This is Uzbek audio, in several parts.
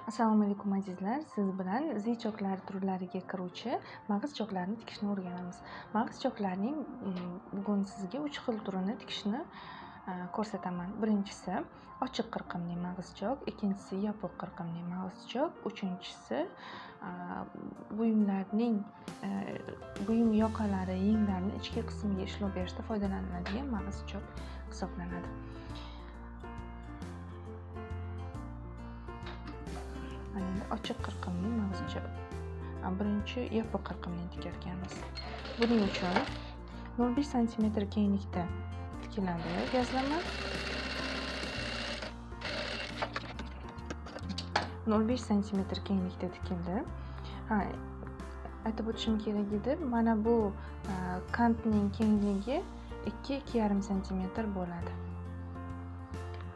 Assalomu alaykum azizlar. Siz bilan zi-choklari turlariga kiruvchi mag'iz choklarini tikishni o'rganamiz. Mag'iz choklarining bugun sizga 3 xil turini tikishni ko'rsataman. Birinchisi ochiq qirqimli mag'iz chok, ikkinchisi yopiq qirqimli mag'iz chok, uchinchisi buyum yoqalari, yenglarni ichki qismiga ishlov berishda foydalaniladigan mag'iz chok hisoblanadi. Ochiq qirqimli mag'iz chok. Birinchi yopiq qirqimli tikarkanmiz. Buning uchun 0,1 sm kenglikda tikiladi gazlama. 0,1 sm kenglikda tikildi. Aytib o'tishim kerak edi. Mana bu kantning kengligi 2-2,5 sm bo'ladi.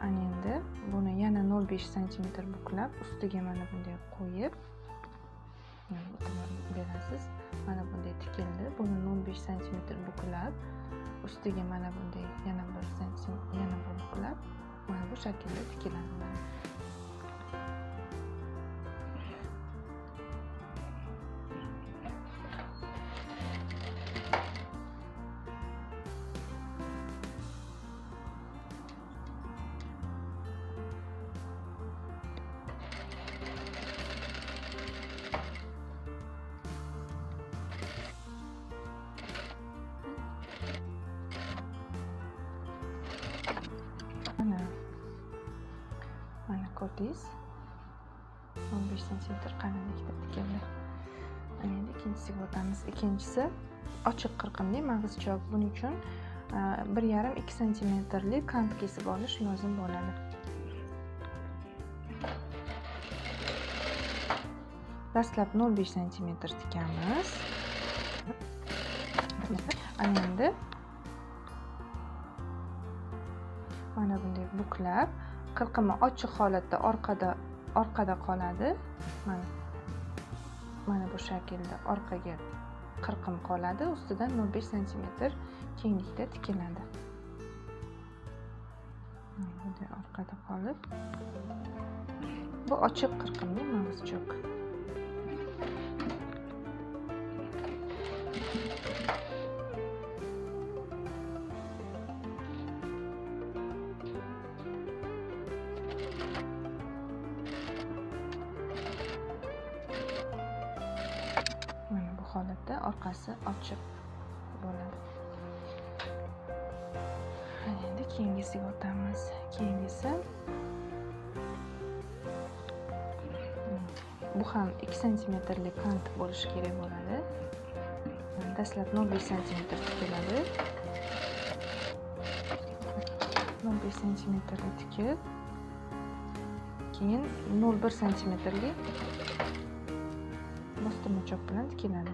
Endi buni yana 0,5 sm buklab, ustiga mana bunday qo'yib, e'tibor berasiz. Mana bunday tikildi. Buni 0,5 sm buklab, ustiga mana bunday yana 1 sm buklab, mana bu shaklda tikiladi. Mana ko'rdingiz, 15 sm qalinlikda tikildi. Endi ikkinchisiga o'tamiz. Ikkinchisi ochiq qirqimli mag'iz chok. Buning uchun 1,5-2 sm kant kesib olish lozim bo'ladi. Dastlab 0,5 sm tikamiz. Endi mana bunday buklab, qirqimi ochiq holatda orqada qoladi. Mana bu shaklda orqaga qirqim qoladi, ustidan 0,5 sm kenglikda tikiladi. Bunday orqada qolib, bu ochiq qirqimli mag'iz chok. Holatda orqasi ochiq bo'ladi. Endi keyingisiga o'tamiz. Keyingisi bu ham 2 sm kant bo'lishi kerak bo'ladi. Dastlab 0,1 sm tikiladi. 0,1 sm tikib, keyin 0,1 sm bostirma chok bilan tikiladi.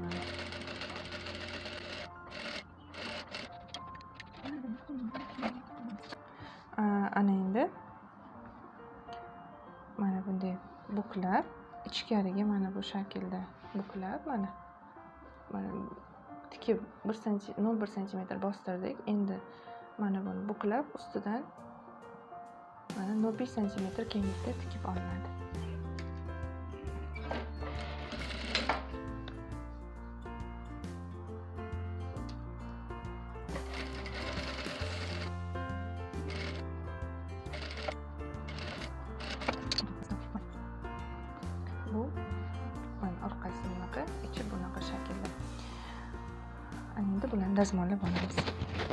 Ana endi mana bunday buklab, ichkariga mana bu shaklda buklab, mana tikib 0,1 sm bostirdik. Endi mana buni buklab, ustidan mana 0,5 sm kenglikda tikib olinadi. Bu orqasi bunaqa, ichi bunaqa shaklda. Endi bularni dazmollab olamiz.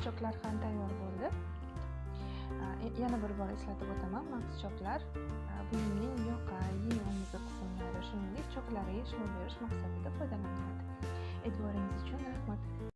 Choklar ham tayyor bo'ldi. Yana bir bor eslatib o'taman, mag'iz choklar buyumning yoqa, yeng omuzi qismlari, shuningdek choklarga ishlov berish maqsadida foydalaniladi. E'tiboringiz uchun rahmat.